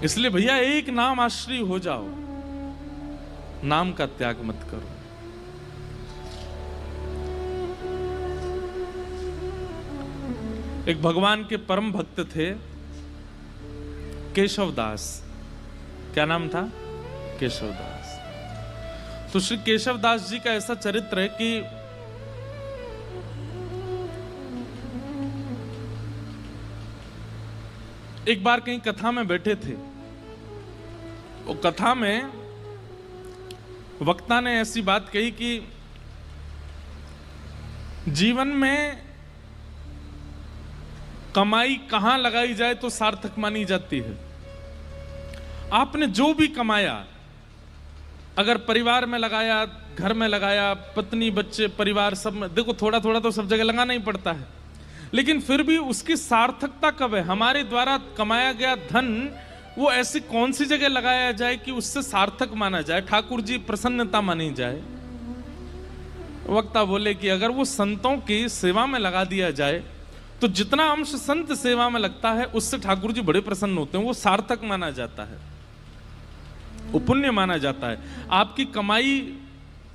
इसलिए भैया एक नाम आश्रय हो जाओ, नाम का त्याग मत करो। एक भगवान के परम भक्त थे केशवदास। क्या नाम था? केशवदास। तो श्री केशवदास जी का ऐसा चरित्र है कि एक बार कहीं कथा में बैठे थे। वो कथा में वक्ता ने ऐसी बात कही कि जीवन में कमाई कहां लगाई जाए तो सार्थक मानी जाती है। आपने जो भी कमाया, अगर परिवार में लगाया, घर में लगाया, पत्नी बच्चे परिवार सब में, देखो थोड़ा थोड़ा तो सब जगह लगाना ही पड़ता है, लेकिन फिर भी उसकी सार्थकता कब है? हमारे द्वारा कमाया गया धन वो ऐसी कौन सी जगह लगाया जाए कि उससे सार्थक माना जाए, ठाकुर जी प्रसन्नता मानी जाए? वक्ता बोले कि अगर वो संतों की सेवा में लगा दिया जाए तो जितना अंश संत सेवा में लगता है उससे ठाकुर जी बड़े प्रसन्न होते हैं, वो सार्थक माना जाता है, वो पुण्य माना जाता है। आपकी कमाई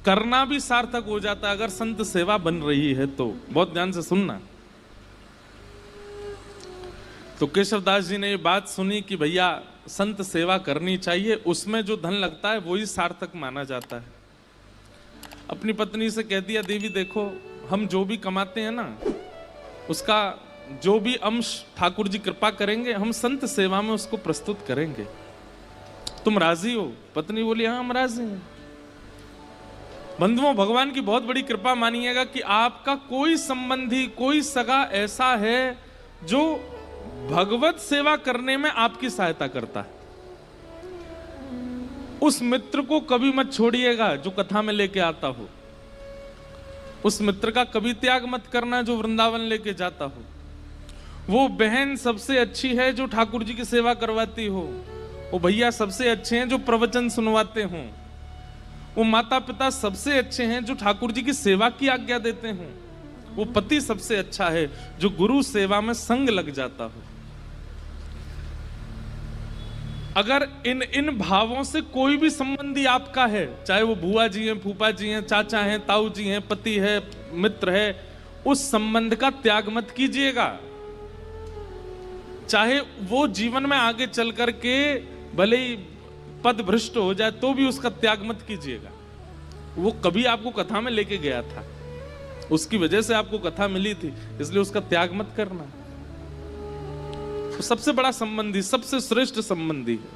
करना भी सार्थक हो जाता है अगर संत सेवा बन रही है तो। बहुत ध्यान से सुनना। तो केशवदास जी ने ये बात सुनी कि भैया संत सेवा करनी चाहिए, उसमें जो धन लगता है वही सार्थक माना जाता है। अपनी पत्नी से कह दिया, देवी देखो हम जो भी कमाते हैं ना, उसका जो भी अंश ठाकुर जी कृपा करेंगे हम संत सेवा में उसको प्रस्तुत करेंगे, तुम राजी हो? पत्नी बोली हाँ हम राजी हैं। बंधुओं, भगवान की बहुत बड़ी कृपा मानिएगा कि आपका कोई संबंधी, कोई सगा ऐसा है जो भगवत सेवा करने में आपकी सहायता करता है। उस मित्र को कभी मत छोड़िएगा जो कथा में लेके आता हो। उस मित्र का कभी त्याग मत करना जो वृंदावन लेके जाता हो। वो बहन सबसे अच्छी है जो ठाकुर जी की सेवा करवाती हो। वो भैया सबसे अच्छे हैं जो प्रवचन सुनवाते हों। वो माता पिता सबसे अच्छे हैं जो ठाकुर जी की सेवा की आज्ञा देते हों। वो पति सबसे अच्छा है जो गुरु सेवा में संग लग जाता हो। अगर इन भावों से कोई भी संबंधी आपका है, चाहे वो बुआ जी हैं, फूफा जी हैं, चाचा हैं, ताऊ जी हैं, पति है, मित्र है, उस संबंध का त्याग मत कीजिएगा। चाहे वो जीवन में आगे चल करके भले ही पद भ्रष्ट हो जाए तो भी उसका त्याग मत कीजिएगा। वो कभी आपको कथा में लेके गया था, उसकी वजह से आपको कथा मिली थी, इसलिए उसका त्याग मत करना। तो सबसे बड़ा संबंधी, सबसे श्रेष्ठ संबंधी है।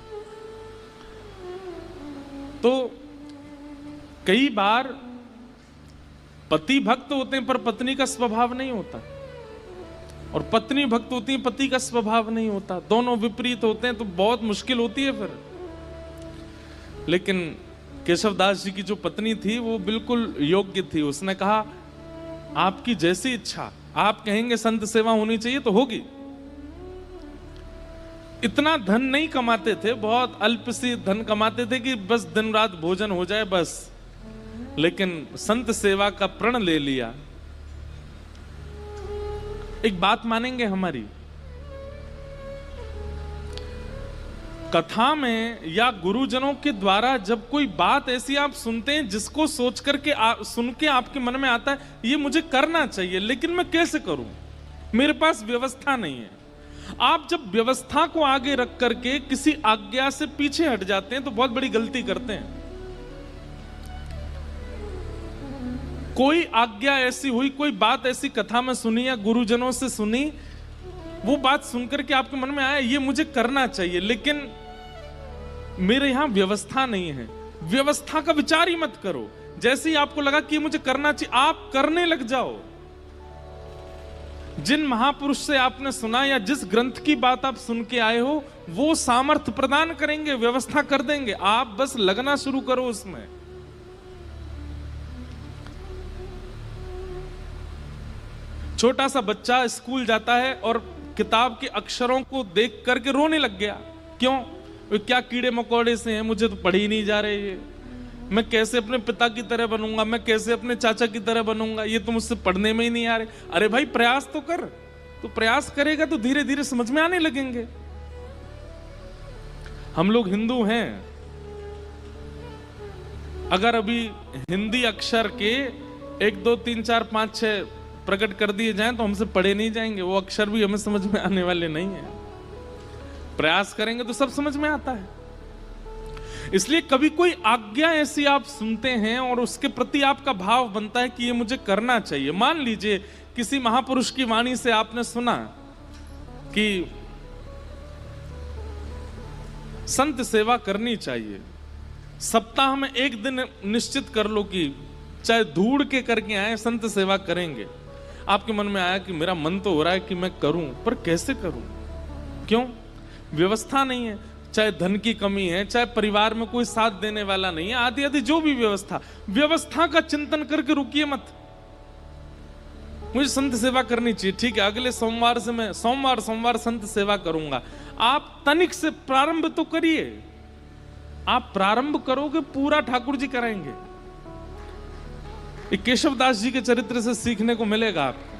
तो कई बार पति भक्त होते हैं पर पत्नी का स्वभाव नहीं होता, और पत्नी भक्त होती है, पति का स्वभाव नहीं होता। दोनों विपरीत होते हैं तो बहुत मुश्किल होती है फिर। लेकिन केशवदास जी की जो पत्नी थी वो बिल्कुल योग्य थी। उसने कहा आपकी जैसी इच्छा, आप कहेंगे संत सेवा होनी चाहिए तो होगी। इतना धन नहीं कमाते थे, बहुत अल्प सी धन कमाते थे कि बस दिन रात भोजन हो जाए बस, लेकिन संत सेवा का प्रण ले लिया। एक बात मानेंगे हमारी, कथा में या गुरुजनों के द्वारा जब कोई बात ऐसी आप सुनते हैं जिसको सोच करके सुन के आपके मन में आता है ये मुझे करना चाहिए, लेकिन मैं कैसे करूं, मेरे पास व्यवस्था नहीं है। आप जब व्यवस्था को आगे रख करके किसी आज्ञा से पीछे हट जाते हैं तो बहुत बड़ी गलती करते हैं। कोई आज्ञा ऐसी हुई, कोई बात ऐसी कथा में सुनी या गुरुजनों से सुनी, वो बात सुनकर के आपके मन में आया ये मुझे करना चाहिए, लेकिन मेरे यहां व्यवस्था नहीं है। व्यवस्था का विचार ही मत करो। जैसे ही आपको लगा कि मुझे करना चाहिए, आप करने लग जाओ। जिन महापुरुष से आपने सुना या जिस ग्रंथ की बात आप सुन के आए हो वो सामर्थ्य प्रदान करेंगे, व्यवस्था कर देंगे, आप बस लगना शुरू करो उसमें। छोटा सा बच्चा स्कूल जाता है और किताब के अक्षरों को देख करके रोने लग गया। क्यों? वे क्या कीड़े मकोड़े से हैं, मुझे तो पढ़ ही नहीं जा रहे ये। मैं कैसे अपने पिता की तरह बनूंगा, मैं कैसे अपने चाचा की तरह बनूंगा, ये तो मुझसे पढ़ने में ही नहीं आ रहे। अरे भाई प्रयास तो कर, तो प्रयास करेगा तो धीरे धीरे समझ में आने लगेंगे। हम लोग हिंदू हैं, अगर अभी हिंदी अक्षर के 1 2 3 4 5 6 प्रकट कर दिए जाएं तो हमसे पढ़े नहीं जाएंगे, वो अक्षर भी हमें समझ में आने वाले नहीं है। प्रयास करेंगे तो सब समझ में आता है। इसलिए कभी कोई आज्ञा ऐसी आप सुनते हैं और उसके प्रति आपका भाव बनता है कि ये मुझे करना चाहिए। मान लीजिए किसी महापुरुष की वाणी से आपने सुना कि संत सेवा करनी चाहिए, सप्ताह में 1 दिन निश्चित कर लो कि चाहे धूड़ के करके आए संत सेवा करेंगे। आपके मन में आया कि मेरा मन तो हो रहा है कि मैं करूं, पर कैसे करूं? क्यों? व्यवस्था नहीं है, चाहे धन की कमी है, चाहे परिवार में कोई साथ देने वाला नहीं है, आदि आदि जो भी व्यवस्था का चिंतन करके रुकिए मत। मुझे संत सेवा करनी चाहिए, ठीक है, अगले सोमवार से मैं सोमवार संत सेवा करूंगा। आप तनिक से प्रारंभ तो करिए। आप प्रारंभ करोगे, पूरा ठाकुर जी कराएंगे। केशव दास जी के चरित्र से सीखने को मिलेगा आपको।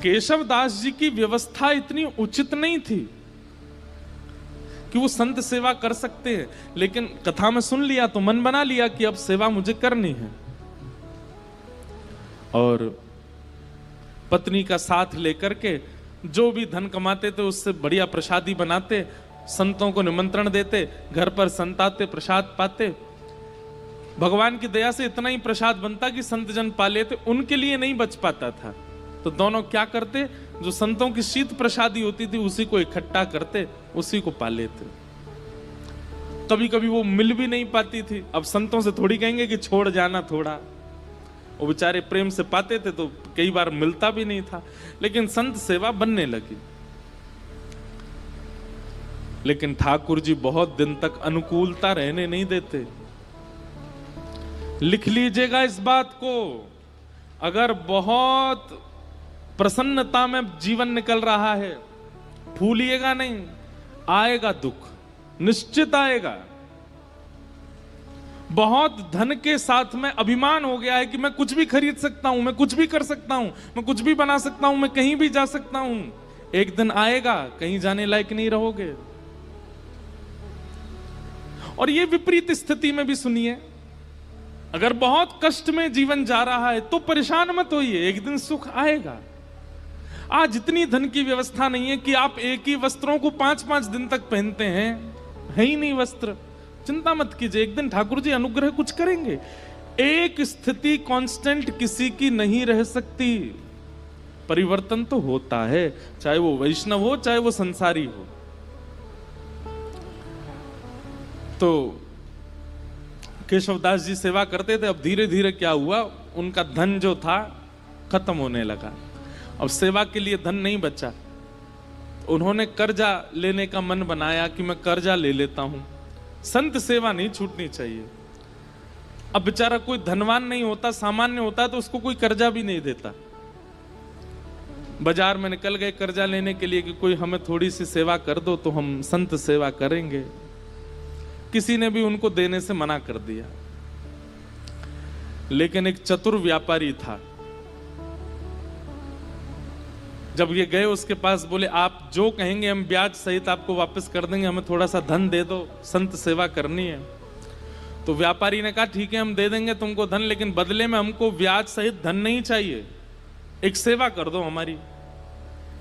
केशव दास जी की व्यवस्था इतनी उचित नहीं थी कि वो संत सेवा कर सकते हैं, लेकिन कथा में सुन लिया तो मन बना लिया कि अब सेवा मुझे करनी है, और पत्नी का साथ लेकर के जो भी धन कमाते थे उससे बढ़िया प्रसादी बनाते, संतों को निमंत्रण देते, घर पर संत आते, प्रसाद पाते। भगवान की दया से इतना ही प्रसाद बनता कि संत जन पा लेते, उनके लिए नहीं बच पाता था। तो दोनों क्या करते, जो संतों की शीत प्रसादी होती थी उसी को इकट्ठा करते, उसी को पा लेते। कभी कभी वो मिल भी नहीं पाती थी, अब संतों से थोड़ी कहेंगे कि छोड़ जाना थोड़ा, वो बेचारे प्रेम से पाते थे तो कई बार मिलता भी नहीं था, लेकिन संत सेवा बनने लगी। लेकिन ठाकुर जी बहुत दिन तक अनुकूलता रहने नहीं देते। लिख लीजिएगा इस बात को, अगर बहुत प्रसन्नता में जीवन निकल रहा है, भूलिएगा नहीं, आएगा दुख, निश्चित आएगा। बहुत धन के साथ में अभिमान हो गया है कि मैं कुछ भी खरीद सकता हूं, मैं कुछ भी कर सकता हूं, मैं कुछ भी बना सकता हूं, मैं कहीं भी जा सकता हूं। एक दिन आएगा, कहीं जाने लायक नहीं रहोगे। और ये विपरीत स्थिति में भी सुनिए, अगर बहुत कष्ट में जीवन जा रहा है तो परेशान मत होइए, एक दिन सुख आएगा। आज इतनी धन की व्यवस्था नहीं है कि आप एक ही वस्त्रों को 5-5 दिन तक पहनते हैं, है ही नहीं वस्त्र, चिंता मत कीजिए, एक दिन ठाकुर जी अनुग्रह कुछ करेंगे। एक स्थिति कांस्टेंट किसी की नहीं रह सकती, परिवर्तन तो होता है, चाहे वो वैष्णव हो चाहे वो संसारी हो। तो केशवदास जी सेवा करते थे। अब धीरे धीरे क्या हुआ, उनका धन जो था खत्म होने लगा, अब सेवा के लिए धन नहीं बचा। उन्होंने कर्जा लेने का मन बनाया कि मैं कर्जा ले लेता हूं, संत सेवा नहीं छूटनी चाहिए। अब बेचारा कोई धनवान नहीं होता, सामान्य होता तो उसको कोई कर्जा भी नहीं देता। बाजार में निकल गए कर्जा लेने के लिए कि कोई हमें थोड़ी सी सेवा कर दो तो हम संत सेवा करेंगे। किसी ने भी उनको देने से मना कर दिया। लेकिन एक चतुर व्यापारी था, जब ये गए उसके पास, बोले आप जो कहेंगे हम ब्याज सहित आपको वापस कर देंगे, हमें थोड़ा सा धन दे दो, संत सेवा करनी है। तो व्यापारी ने कहा ठीक है हम दे देंगे तुमको धन, लेकिन बदले में हमको ब्याज सहित धन नहीं चाहिए, एक सेवा कर दो हमारी।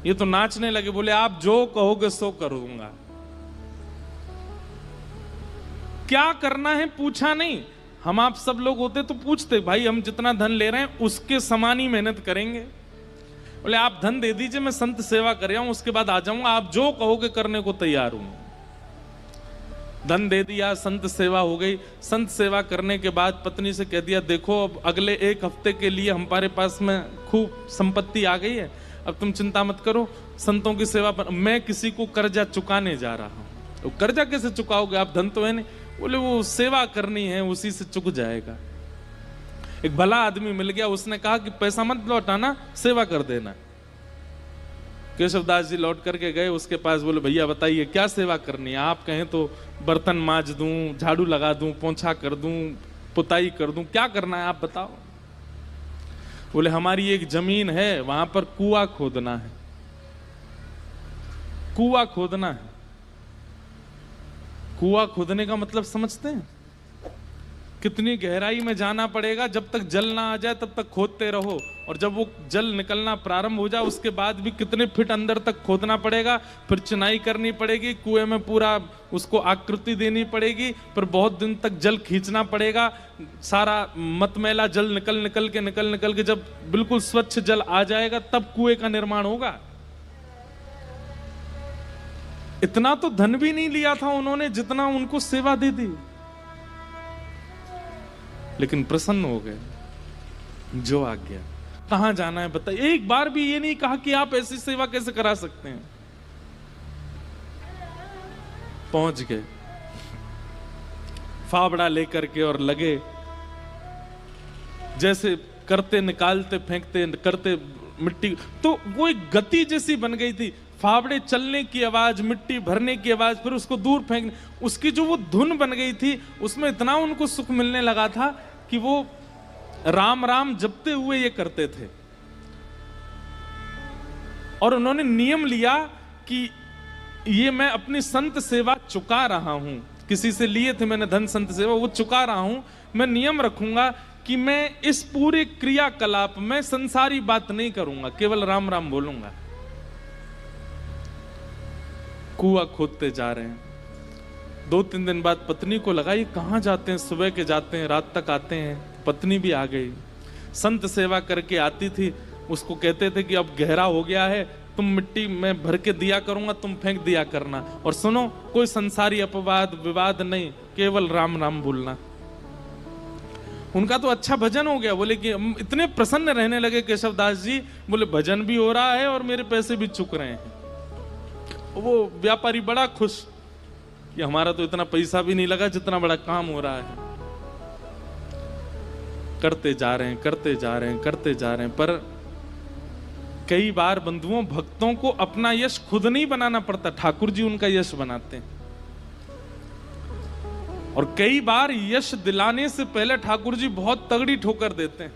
ये तो नाचने लगे, बोले आप जो कहोगे सो करूंगा। क्या करना है पूछा नहीं। हम आप सब लोग होते तो पूछते, भाई हम जितना धन ले रहे हैं उसके समान ही मेहनत करेंगे। बोले आप धन दे दीजिए, मैं संत सेवा कर रहा हूं, उसके बाद आ जाऊंगा, आप जो कहोगे करने को तैयार हूं। धन दे दिया, संत सेवा हो गई। संत सेवा करने के बाद पत्नी से कह दिया देखो अब अगले 1 हफ्ते के लिए हमारे पास में खूब संपत्ति आ गई है, अब तुम चिंता मत करो, संतों की सेवा पर मैं किसी को कर्जा चुकाने जा रहा हूं। तो कर्जा कैसे चुकाओगे, आप धन तो है नहीं। बोले वो सेवा करनी है, उसी से चुक जाएगा। एक भला आदमी मिल गया, उसने कहा कि पैसा मत लौटाना, सेवा कर देना। केशवदास जी लौट करके गए उसके पास, बोले भैया बताइए क्या सेवा करनी है। आप कहें तो बर्तन मांज दूं, झाड़ू लगा दूं, पोंछा कर दूं, पुताई कर दूं, क्या करना है आप बताओ। बोले हमारी एक जमीन है, वहां पर कुआं खोदना है, कुआं खोदना है। कुआं खोदने का मतलब समझते हैं? कितनी गहराई में जाना पड़ेगा, जब तक जल ना आ जाए तब तक खोदते रहो, और जब वो जल निकलना प्रारंभ हो जाए उसके बाद भी कितने फीट अंदर तक खोदना पड़ेगा, फिर चिनाई करनी पड़ेगी, कुएं में पूरा उसको आकृति देनी पड़ेगी, फिर बहुत दिन तक जल खींचना पड़ेगा, सारा मतमैला जल निकल के जब बिल्कुल स्वच्छ जल आ जाएगा तब कुएं का निर्माण होगा। इतना तो धन भी नहीं लिया था उन्होंने जितना उनको सेवा दे दी, लेकिन प्रसन्न हो गए। जो आ गया, कहां जाना है बताइए। एक बार भी ये नहीं कहा कि आप ऐसी सेवा कैसे करा सकते हैं। पहुंच गए फावड़ा लेकर के और लगे, जैसे करते निकालते फेंकते करते मिट्टी, तो वो एक गति जैसी बन गई थी। फावड़े चलने की आवाज, मिट्टी भरने की आवाज, फिर उसको दूर फेंकने, उसकी जो वो धुन बन गई थी उसमें इतना उनको सुख मिलने लगा था कि वो राम राम जपते हुए ये करते थे। और उन्होंने नियम लिया कि ये मैं अपनी संत सेवा चुका रहा हूं, किसी से लिए थे मैंने धन संत सेवा, वो चुका रहा हूं। मैं नियम रखूंगा कि मैं इस पूरे क्रियाकलाप में संसारी बात नहीं करूंगा, केवल राम राम बोलूंगा। कुआं खोदते जा रहे हैं। 2-3 दिन बाद पत्नी को लगा ये कहां जाते हैं, सुबह के जाते हैं रात तक आते हैं। पत्नी भी आ गई, संत सेवा करके आती थी, उसको कहते थे कि अब गहरा हो गया है, तुम मिट्टी में भर के दिया करूंगा, तुम फेंक दिया करना, और सुनो कोई संसारी अपवाद विवाद नहीं, केवल राम नाम बोलना। उनका तो अच्छा भजन हो गया। बोले कि इतने प्रसन्न रहने लगे केशवदास जी, बोले भजन भी हो रहा है और मेरे पैसे भी चुक रहे हैं। वो व्यापारी बड़ा खुश कि हमारा तो इतना पैसा भी नहीं लगा जितना बड़ा काम हो रहा है। करते जा रहे हैं, पर कई बार बंधुओं भक्तों को अपना यश खुद नहीं बनाना पड़ता, ठाकुर जी उनका यश बनाते हैं। और कई बार यश दिलाने से पहले ठाकुर जी बहुत तगड़ी ठोकर देते हैं।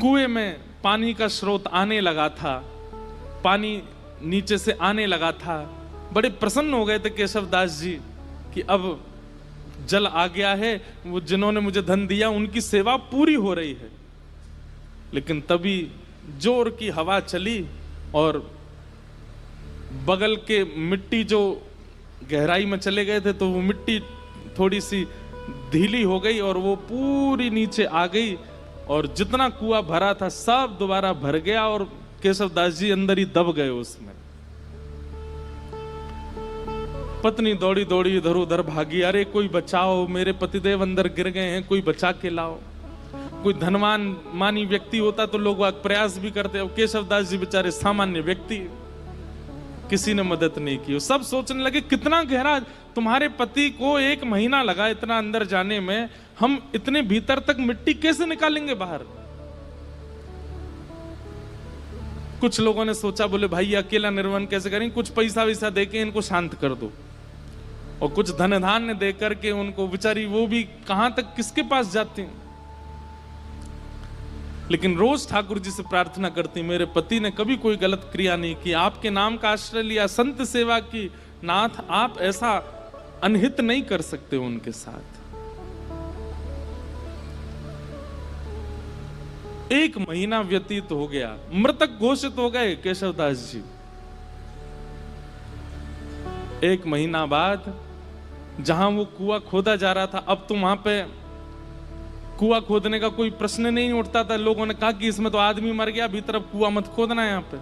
कुएं में पानी का स्रोत आने लगा था, पानी नीचे से आने लगा था। बड़े प्रसन्न हो गए थे केशवदास जी कि अब जल आ गया है, वो जिन्होंने मुझे धन दिया उनकी सेवा पूरी हो रही है। लेकिन तभी जोर की हवा चली और बगल के मिट्टी जो गहराई में चले गए थे, तो वो मिट्टी थोड़ी सी ढीली हो गई और वो पूरी नीचे आ गई, और जितना कुआं भरा था सब दोबारा भर गया और केशवदास जी अंदर ही दब गए उसमें। पत्नी दौड़ी दौड़ी इधर उधर भागी, अरे कोई बचाओ, मेरे पतिदेव अंदर गिर गए हैं, कोई बचा के लाओ। कोई धनवान मानी व्यक्ति होता तो लोग प्रयास भी करते, अब केशवदास जी बेचारे सामान्य व्यक्ति, किसी ने मदद नहीं की। सब सोचने लगे कितना गहरा, तुम्हारे पति को 1 महीना लगा इतना अंदर जाने में, हम इतने भीतर तक मिट्टी कैसे निकालेंगे बाहर। कुछ लोगों ने सोचा, बोले भाई अकेला निर्वहन कैसे करेंगे, कुछ पैसा वैसा देके इनको शांत कर दो, और कुछ धन धान्य दे करके उनको, बेचारी वो भी कहां तक किसके पास जाती हैं। लेकिन रोज ठाकुर जी से प्रार्थना करती, मेरे पति ने कभी कोई गलत क्रिया नहीं की, आपके नाम का आश्रय लिया, संत सेवा की, नाथ आप ऐसा अनहित नहीं कर सकते उनके साथ। 1 महीना व्यतीत हो गया, मृतक घोषित हो गए केशवदास जी। 1 महीना बाद जहां वो कुआं खोदा जा रहा था, अब तो वहां पे कुआं खोदने का कोई प्रश्न नहीं उठता था। लोगों ने कहा कि इसमें तो आदमी मर गया, भीतर अब कुआं मत खोदना यहां पे।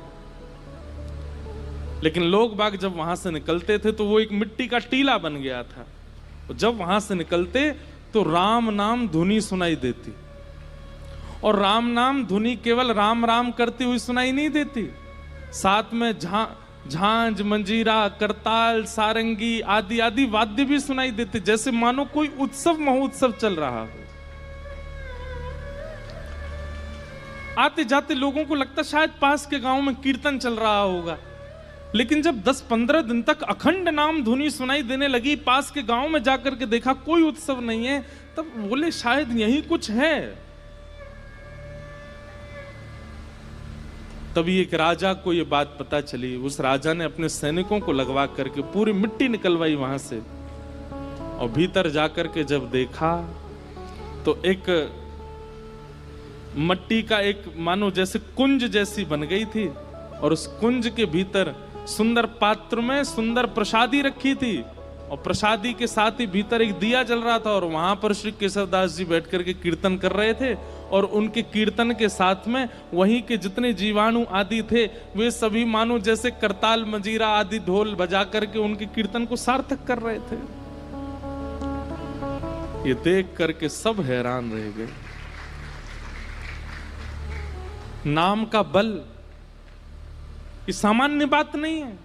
लेकिन लोग बाग जब वहां से निकलते थे तो वो एक मिट्टी का टीला बन गया था। जब वहां से निकलते तो राम नाम धुनी सुनाई देती, और राम नाम धुनी केवल राम राम करती हुई सुनाई नहीं देती, साथ में झांझ, मंजीरा, करताल, सारंगी आदि आदि वाद्य भी सुनाई देते, जैसे मानो कोई उत्सव महोत्सव चल रहा हो। आते जाते लोगों को लगता शायद पास के गांव में कीर्तन चल रहा होगा। लेकिन जब 10-15 दिन तक अखंड नाम धुनी सुनाई देने लगी, पास के गांव में जाकर के देखा कोई उत्सव नहीं है, तब बोले शायद यही कुछ है। तभी एक राजा को ये बात पता चली। उस राजा ने अपने सैनिकों को लगवा करके पूरी मिट्टी निकलवाई वहां से, और भीतर जाकर के जब देखा तो एक मट्टी का एक मानो जैसे कुंज जैसी बन गई थी, और उस कुंज के भीतर सुंदर पात्र में सुंदर प्रसादी रखी थी, और प्रसादी के साथ ही भीतर एक दिया जल रहा था, और वहां पर श्री केशवदास जी बैठ करके कीर्तन कर रहे थे, और उनके कीर्तन के साथ में वहीं के जितने जीवाणु आदि थे वे सभी मानो जैसे करताल मंजीरा आदि ढोल बजा करके उनके कीर्तन को सार्थक कर रहे थे। ये देख करके सब हैरान रह गए। नाम का बल ये सामान्य बात नहीं है।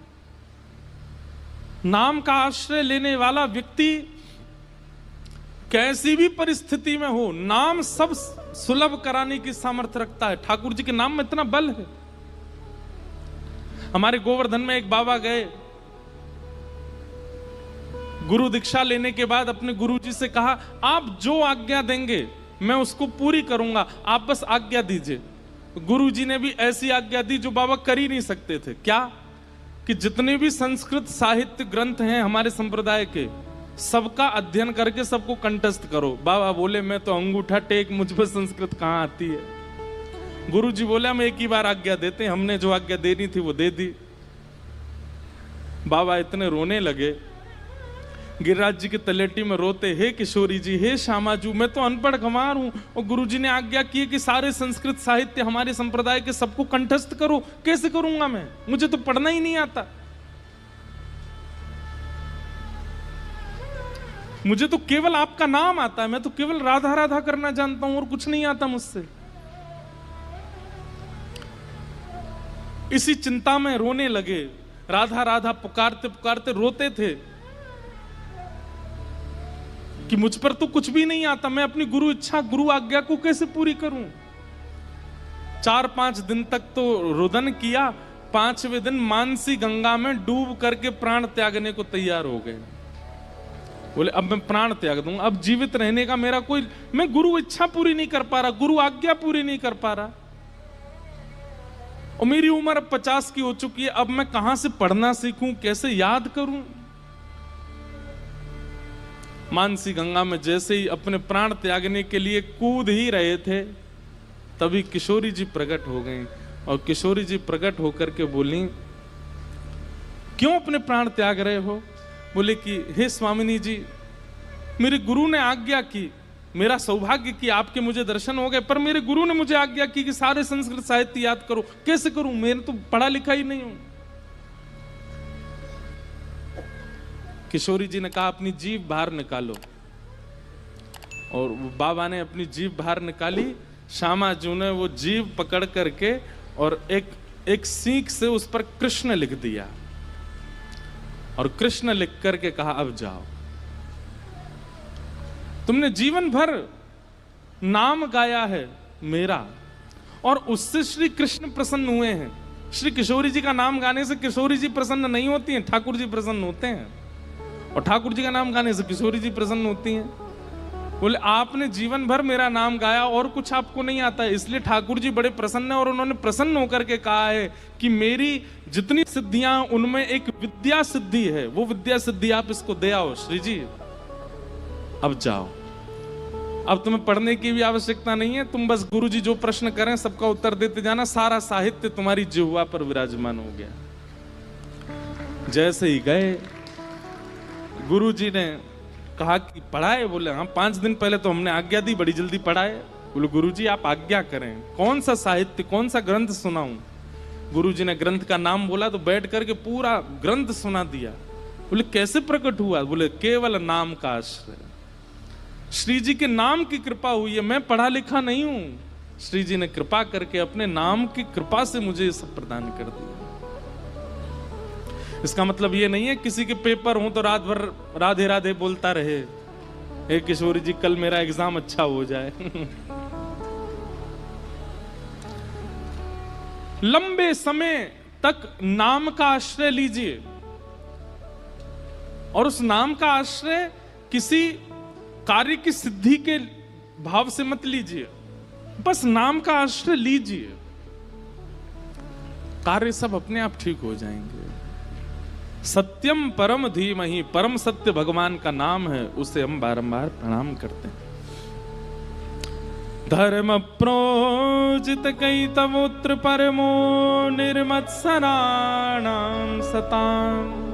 नाम का आश्रय लेने वाला व्यक्ति कैसी भी परिस्थिति में हो, नाम सब सुलभ कराने की सामर्थ्य रखता है। ठाकुर जी के नाम में इतना बल है। हमारे गोवर्धन में एक बाबा गए, गुरु दीक्षा लेने के बाद अपने गुरु जी से कहा, आप जो आज्ञा देंगे मैं उसको पूरी करूंगा, आप बस आज्ञा दीजिए। गुरु जी ने भी ऐसी आज्ञा दी जो बाबा कर ही नहीं सकते थे। क्या? कि जितने भी संस्कृत साहित्य ग्रंथ हैं हमारे संप्रदाय के, सबका अध्ययन करके सबको कंठस्थ करो। बाबा बोले मैं तो अंगूठा टेक, मुझ पर संस्कृत कहां आती है। गुरु जी बोले हम एक ही बार आज्ञा देते हैं, हमने जो आज्ञा देनी थी वो दे दी। बाबा इतने रोने लगे, गिरिराज जी के तलेटी में रोते, हे किशोरी जी, हे श्यामाजू, मैं तो अनपढ़ गंवार हूं, और गुरु जी ने आज्ञा की कि सारे संस्कृत साहित्य हमारे संप्रदाय के सबको कंठस्थ करो। कैसे करूंगा मैं, मुझे तो पढ़ना ही नहीं आता, मुझे तो केवल आपका नाम आता है, मैं तो केवल राधा राधा करना जानता हूं और कुछ नहीं आता मुझसे। इसी चिंता में रोने लगे, राधा राधा पुकारते पुकारते रोते थे कि मुझ पर तो कुछ भी नहीं आता, मैं अपनी गुरु इच्छा गुरु आज्ञा को कैसे पूरी करूं। 4-5 दिन तक तो रुदन किया, 5वें दिन मानसी गंगा में डूब करके प्राण त्यागने को तैयार हो गए। बोले अब मैं प्राण त्याग दूंगा, अब जीवित रहने का मेरा कोई, मैं गुरु इच्छा पूरी नहीं कर पा रहा, गुरु आज्ञा पूरी नहीं कर पा रहा, और मेरी उम्र अब 50 की हो चुकी है, अब मैं कहां से पढ़ना सीखूं, कैसे याद करूं। मानसी गंगा में जैसे ही अपने प्राण त्यागने के लिए कूद ही रहे थे, तभी किशोरी जी प्रकट हो गई, और किशोरी जी प्रकट होकर के बोली, क्यों अपने प्राण त्याग रहे हो? बोले कि हे स्वामिनी जी, मेरे गुरु ने आज्ञा की, मेरा सौभाग्य कि आपके मुझे दर्शन हो गए, पर मेरे गुरु ने मुझे आज्ञा की कि सारे संस्कृत साहित्य याद करो, कैसे करूं, मैंने तो पढ़ा लिखा ही नहीं हूं। किशोरी जी ने कहा अपनी जीभ बाहर निकालो, और बाबा ने अपनी जीभ बाहर निकाली। श्यामा जी ने वो जीभ पकड़ करके और एक सीख से उस पर कृष्ण लिख दिया, और कृष्ण लिख करके कहा अब जाओ, तुमने जीवन भर नाम गाया है मेरा, और उससे श्री कृष्ण प्रसन्न हुए हैं। श्री किशोरी जी का नाम गाने से किशोरी जी प्रसन्न नहीं होती हैं, ठाकुर जी प्रसन्न होते हैं, और ठाकुर जी का नाम गाने से किशोरी जी प्रसन्न होती हैं। बोले आपने जीवन भर मेरा नाम गाया और कुछ आपको नहीं आता है, इसलिए ठाकुर जी बड़े प्रसन्न है, और उन्होंने प्रसन्न होकर के कहा है कि मेरी जितनी सिद्धियां उनमें एक विद्या सिद्धि है, वो विद्या सिद्धि आप इसको दे आओ श्री जी, अब जाओ, अब तुम्हें पढ़ने की भी आवश्यकता नहीं है, तुम बस गुरु जी जो प्रश्न करें सबका उत्तर देते जाना, सारा साहित्य तुम्हारी जिह्वा पर विराजमान हो गया। जैसे ही गए, गुरु जी ने कहा कि पढ़ाए? बोले हाँ, 5 दिन पहले तो हमने आज्ञा दी, बड़ी जल्दी पढ़ाए। बोले गुरुजी आप आज्ञा करें, कौन सा साहित्य कौन सा ग्रंथ सुनाऊं? गुरुजी ने ग्रंथ का नाम बोला तो बैठ करके पूरा ग्रंथ सुना दिया। बोले कैसे प्रकट हुआ? बोले केवल नाम का आश्रय, श्री जी के नाम की कृपा हुई है, मैं पढ़ा लिखा नहीं हूं, श्री जी ने कृपा करके अपने नाम की कृपा से मुझे ये सब प्रदान कर दिया। इसका मतलब ये नहीं है किसी के पेपर हो तो रात भर राधे राधे बोलता रहे, हे किशोरी जी कल मेरा एग्जाम अच्छा हो जाए। लंबे समय तक नाम का आश्रय लीजिए, और उस नाम का आश्रय किसी कार्य की सिद्धि के भाव से मत लीजिए, बस नाम का आश्रय लीजिए। कार्य सब अपने आप ठीक हो जाएंगे। सत्यम परम धीमहि, परम सत्य भगवान का नाम है, उसे हम बारंबार प्रणाम करते हैं। धर्म प्रोजित कई तवोत्र परमो निर्मत्सराणां सताम्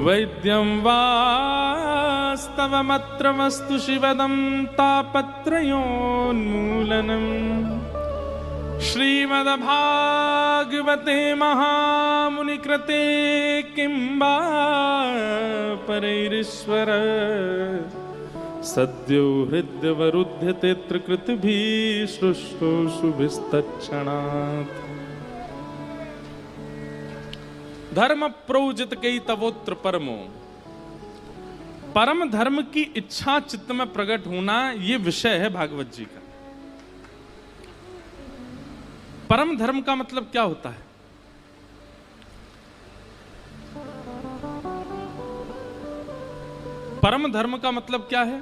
वैद्यं वास्तवमत्र वस्तु शिवदं तापत्रयोन्मूलनम् श्रीमद्भागवते महामुनिकृते किं वा परैरीश्वर सद्यो हृद्यवरुध्यते त्रिकृतिभिः शुश्रूषुभिस्तत्क्षणात्। धर्म प्रोजित कई तवोत्र परमो, परम धर्म की इच्छा चित्त में प्रकट होना, ये विषय है भागवत जी का। परम धर्म का मतलब क्या होता है? परम धर्म का मतलब क्या है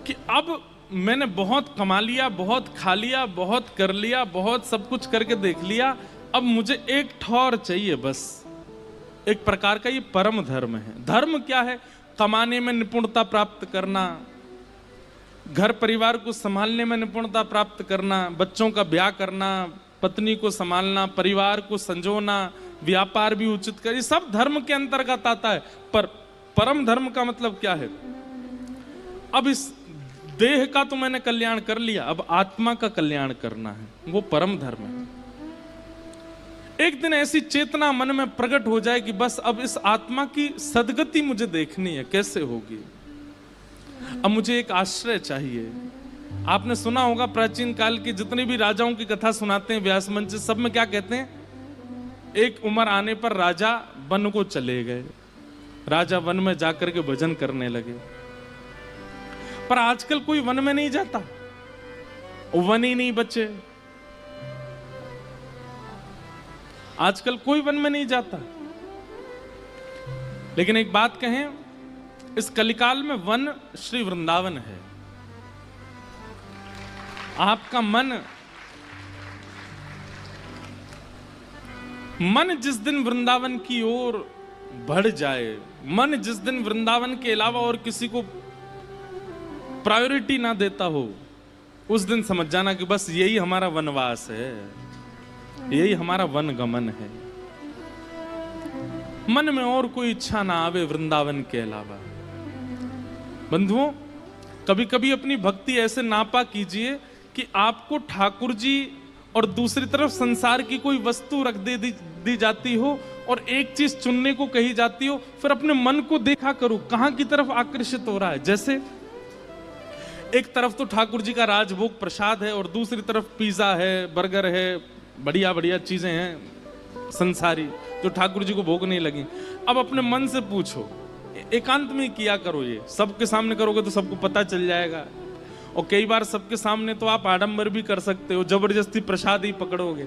कि अब मैंने बहुत कमा लिया, बहुत खा लिया, बहुत कर लिया, बहुत सब कुछ करके देख लिया, अब मुझे एक ठौर चाहिए बस। एक प्रकार का ये परम धर्म है। धर्म क्या है? कमाने में निपुणता प्राप्त करना, घर परिवार को संभालने में निपुणता प्राप्त करना, बच्चों का ब्याह करना, पत्नी को संभालना, परिवार को संजोना, व्यापार भी उचित कर, ये सब धर्म के अंतर्गत आता है। पर परम धर्म का मतलब क्या है? अब इस देह का तो मैंने कल्याण कर लिया, अब आत्मा का कल्याण करना है, वो परम धर्म है। एक दिन ऐसी चेतना मन में प्रकट हो जाए कि बस अब इस आत्मा की सद्गति मुझे देखनी है, कैसे होगी? अब मुझे एक आश्रय चाहिए। आपने सुना होगा प्राचीन काल के जितने भी राजाओं की कथा सुनाते हैं व्यास मंच, सब में क्या कहते हैं? एक उम्र आने पर राजा वन को चले गए, राजा वन में जाकर के भजन करने लगे। पर आजकल कोई वन में नहीं जाता, वन ही नहीं बचे। आजकल कोई वन में नहीं जाता। लेकिन एक बात कहें, इस कलिकाल में वन श्री वृंदावन है। आपका मन जिस दिन वृंदावन की ओर बढ़ जाए, मन जिस दिन वृंदावन के अलावा और किसी को प्रायोरिटी ना देता हो, उस दिन समझ जाना कि बस यही हमारा वनवास है, यही हमारा वन गमन है। मन में और कोई इच्छा ना आवे वृंदावन के अलावा। बंधुओं, कभी कभी अपनी भक्ति ऐसे नापा कीजिए कि आपको ठाकुर जी और दूसरी तरफ संसार की कोई वस्तु रख दी जाती हो और एक चीज चुनने को कही जाती हो, फिर अपने मन को देखा करो कहां की तरफ आकर्षित हो रहा है। जैसे एक तरफ तो ठाकुर जी का राजभोग प्रसाद है और दूसरी तरफ पिज्जा है, बर्गर है, बढ़िया बढ़िया चीजें हैं संसारी जो ठाकुर जी को भोग नहीं लगी। अब अपने मन से पूछो, एकांत में किया करो, ये सबके सामने करोगे तो सबको पता चल जाएगा। और कई बार सबके सामने तो आप आडंबर भी कर सकते हो, जबरदस्ती प्रसाद ही पकड़ोगे।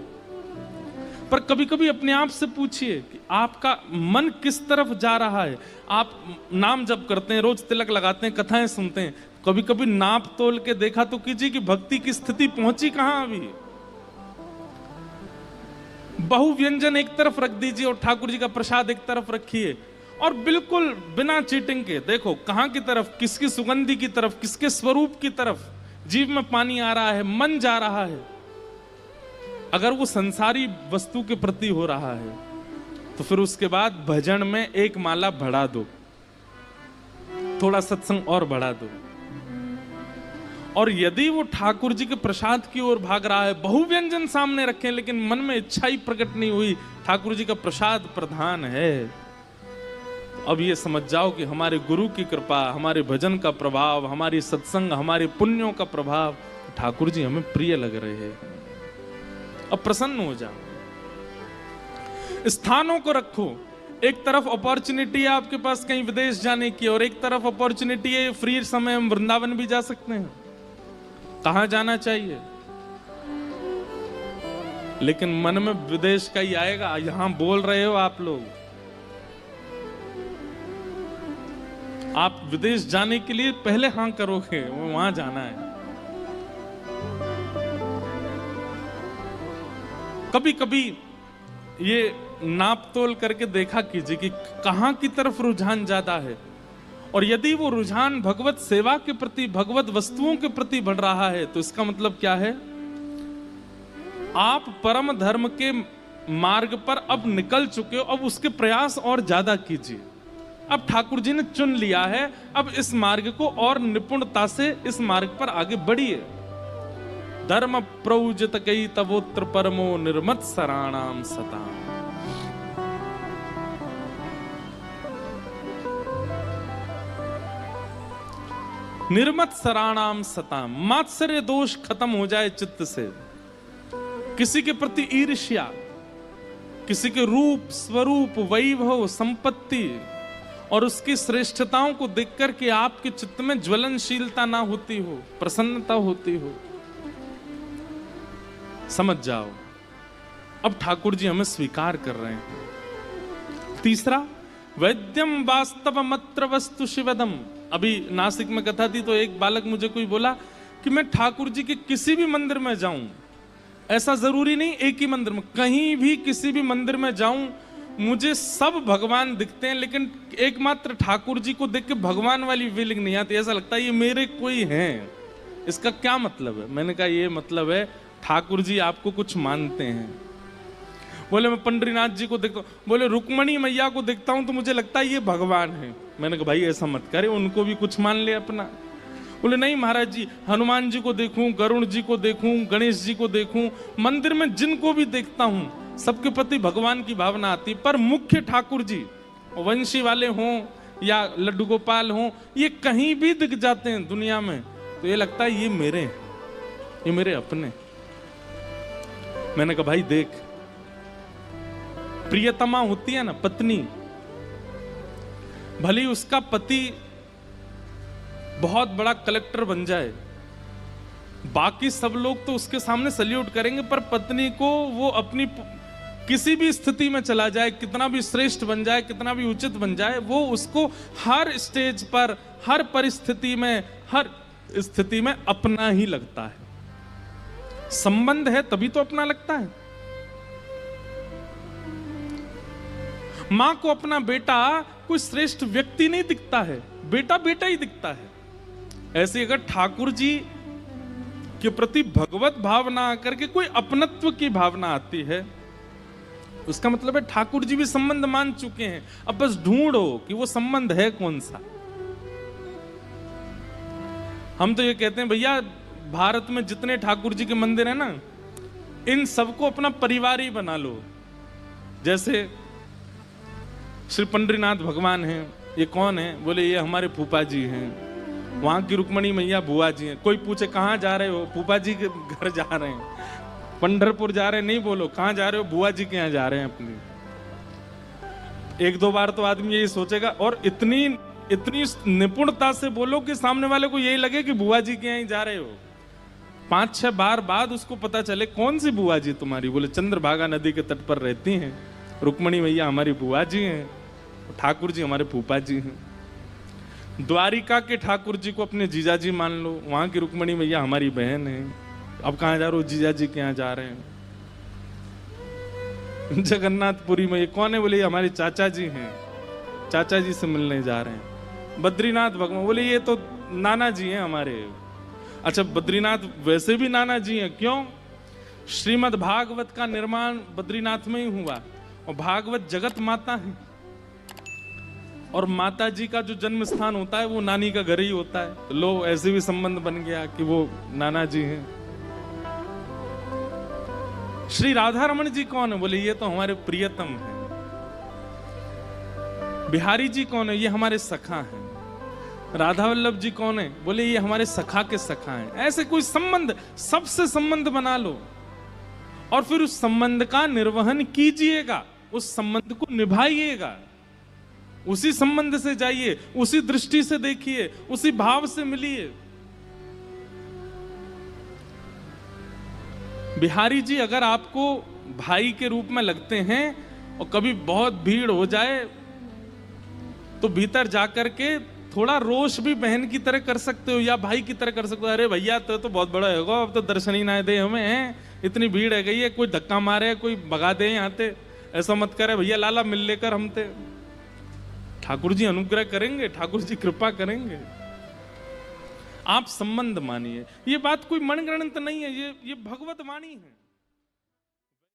पर कभी कभी अपने आप से पूछिए कि आपका मन किस तरफ जा रहा है। आप नाम जप करते हैं, रोज तिलक लगाते हैं, कथाएं सुनते हैं, कभी कभी नाप तोल के देखा तो कीजिए कि भक्ति की स्थिति पहुंची कहां अभी। बहु व्यंजन एक तरफ रख दीजिए और ठाकुर जी का प्रसाद एक तरफ रखिए और बिल्कुल बिना चीटिंग के देखो कहां की तरफ, किसकी सुगंधी की तरफ, किसके स्वरूप की तरफ जीव में पानी आ रहा है, मन जा रहा है। अगर वो संसारी वस्तु के प्रति हो रहा है तो फिर उसके बाद भजन में एक माला बढ़ा दो, थोड़ा सत्संग और बढ़ा दो। और यदि वो ठाकुर जी के प्रसाद की ओर भाग रहा है, बहु व्यंजन सामने रखें लेकिन मन में इच्छा ही प्रकट नहीं हुई, ठाकुर जी का प्रसाद प्रधान है, अब ये समझ जाओ कि हमारे गुरु की कृपा, हमारे भजन का प्रभाव, हमारी सत्संग, हमारे पुण्यों का प्रभाव, ठाकुर जी हमें प्रिय लग रहे हैं। अब प्रसन्न हो जाओ। स्थानों को रखो, एक तरफ अपॉर्चुनिटी है आपके पास कहीं विदेश जाने की और एक तरफ अपॉर्चुनिटी है फ्री समय हम वृंदावन भी जा सकते हैं। कहां जाना चाहिए? लेकिन मन में विदेश का ही आएगा। यहां बोल रहे हो आप लोग, आप विदेश जाने के लिए पहले हां करोगे, वहां जाना है। कभी कभी ये नाप तोल करके देखा कीजिए कि कहां की तरफ रुझान ज्यादा है, और यदि वो रुझान भगवत सेवा के प्रति, भगवत वस्तुओं के प्रति बढ़ रहा है, तो इसका मतलब क्या है? आप परम धर्म के मार्ग पर अब निकल चुके हो, अब उसके प्रयास और ज्यादा कीजिए। अब ठाकुर जी ने चुन लिया है, अब इस मार्ग को और निपुणता से इस मार्ग पर आगे बढ़िए। धर्म प्रौजत कई तवोत्र परमो निर्मत सराणाम सताम। निर्मत सराणाम सताम, मात्सर्य दोष खत्म हो जाए चित्त से। किसी के प्रति ईर्ष्या, किसी के रूप, स्वरूप, वैभव, संपत्ति और उसकी श्रेष्ठताओं को देखकर के आपके चित्त में ज्वलनशीलता ना होती हो, प्रसन्नता होती हो, समझ जाओ अब ठाकुर जी हमें स्वीकार कर रहे हैं। तीसरा, वैद्यम वास्तव मत्र वस्तु शिवदम। अभी नासिक में कथा थी तो एक बालक मुझे कोई बोला कि मैं ठाकुर जी के किसी भी मंदिर में जाऊं, ऐसा जरूरी नहीं एक ही मंदिर में, कहीं भी किसी भी मंदिर में जाऊं मुझे सब भगवान दिखते हैं, लेकिन एकमात्र ठाकुर जी को देख के भगवान वाली फीलिंग नहीं आती, ऐसा लगता है ये मेरे कोई हैं। इसका क्या मतलब है? मैंने कहा ये मतलब है ठाकुर जी आपको कुछ मानते हैं। बोले मैं पंडरीनाथ जी को देखता हूँ, बोले रुक्मणी मैया को देखता हूं तो मुझे लगता है ये भगवान है। मैंने कहा भाई ऐसा मत करे, उनको भी कुछ मान ले अपना। बोले नहीं महाराज जी, हनुमान जी को देखूं, गरुण जी को देखूं, गणेश जी को देखूं, मंदिर में जिनको भी देखता हूं सबके प्रति भगवान की भावना आती, पर मुख्य ठाकुर जी वंशी वाले हों या लड्डू गोपाल हों, ये कहीं भी दिख जाते हैं दुनिया में तो ये लगता है ये मेरे, ये मेरे अपने। मैंने कहा भाई देख, प्रियतमा होती है ना पत्नी, भले उसका पति बहुत बड़ा कलेक्टर बन जाए, बाकी सब लोग तो उसके सामने सल्यूट करेंगे, पर पत्नी को वो अपनी किसी भी स्थिति में चला जाए, कितना भी श्रेष्ठ बन जाए, कितना भी उचित बन जाए, वो उसको हर स्टेज पर, हर परिस्थिति में, हर स्थिति में अपना ही लगता है। संबंध है तभी तो अपना लगता है। मां को अपना बेटा कोई श्रेष्ठ व्यक्ति नहीं दिखता है, बेटा बेटा ही दिखता है। ऐसे अगर ठाकुर जी के प्रति भगवत भावना आकर के कोई अपनत्व की भावना आती है, उसका मतलब है ठाकुर जी भी संबंध मान चुके हैं। अब बस ढूंढो कि वो संबंध है कौन सा। हम तो ये कहते हैं भैया भारत में जितने ठाकुर जी के मंदिर है ना, इन सबको अपना परिवार ही बना लो। जैसे श्री पंडरीनाथ भगवान हैं, ये कौन है? बोले ये हमारे फूफा जी हैं। वहां की रुक्मणी मैया बुआ जी हैं। कोई पूछे कहाँ जा रहे हो? फूफा जी के घर जा रहे हैं। पंढरपुर जा रहे हैं नहीं बोलो, कहाँ जा रहे हो? बुआ जी के यहाँ जा रहे हैं अपनी। एक दो बार तो आदमी यही सोचेगा, और इतनी निपुणता से बोलो कि सामने वाले को यही लगे कि बुआ जी के यहाँ ही जा रहे हो। 5-6 बार बाद उसको पता चले कौन सी बुआ जी तुम्हारी? बोले चंद्रभागा नदी के तट पर रहती हैं, रुक्मणी मैया हमारी बुआ जी हैं, ठाकुर जी हमारे फूफा जी हैं। द्वारिका के ठाकुर जी को अपने जीजा जी मान लो, वहां की रुक्मणी मैया हमारी बहन है। अब कहाँ जा रहे हो? जीजा जी के यहाँ जा रहे हैं। जगन्नाथपुरी में ये कौन है? बोले ये हमारे चाचा जी हैं, चाचा जी से मिलने जा रहे हैं। बद्रीनाथ भगवान, बोले ये तो नाना जी हैं हमारे। अच्छा बद्रीनाथ वैसे भी नाना जी हैं, क्यों? श्रीमद् भागवत का निर्माण बद्रीनाथ में ही हुआ, और भागवत जगत माता है, और माता जी का जो जन्म स्थान होता है वो नानी का घर ही होता है। तो लो ऐसे भी संबंध बन गया कि वो नाना जी हैं। श्री राधा रमन जी कौन है? बोले ये तो हमारे प्रियतम हैं। बिहारी जी कौन है? ये हमारे सखा हैं। राधा वल्लभ जी कौन है? बोले ये हमारे सखा के सखा हैं। ऐसे कोई संबंध, सबसे संबंध बना लो और फिर उस संबंध का निर्वहन कीजिएगा, उस संबंध को निभाइएगा, उसी संबंध से जाइए, उसी दृष्टि से देखिए, उसी भाव से मिलिए। बिहारी जी अगर आपको भाई के रूप में लगते हैं और कभी बहुत भीड़ हो जाए तो भीतर जाकर के थोड़ा रोष भी बहन की तरह कर सकते हो या भाई की तरह कर सकते हो। अरे भैया तो बहुत बड़ा होगा, अब तो दर्शन ही ना दे हमें, इतनी भीड़ है गई है, कोई धक्का मारे कोई भगा दे यहाँ ते, ऐसा मत करे भैया, लाला मिल लेकर हम ते। ठाकुर जी अनुग्रह करेंगे, ठाकुर जी कृपा करेंगे। आप संबंध मानिए, ये बात कोई मनगणंत नहीं है, ये भगवत वाणी है।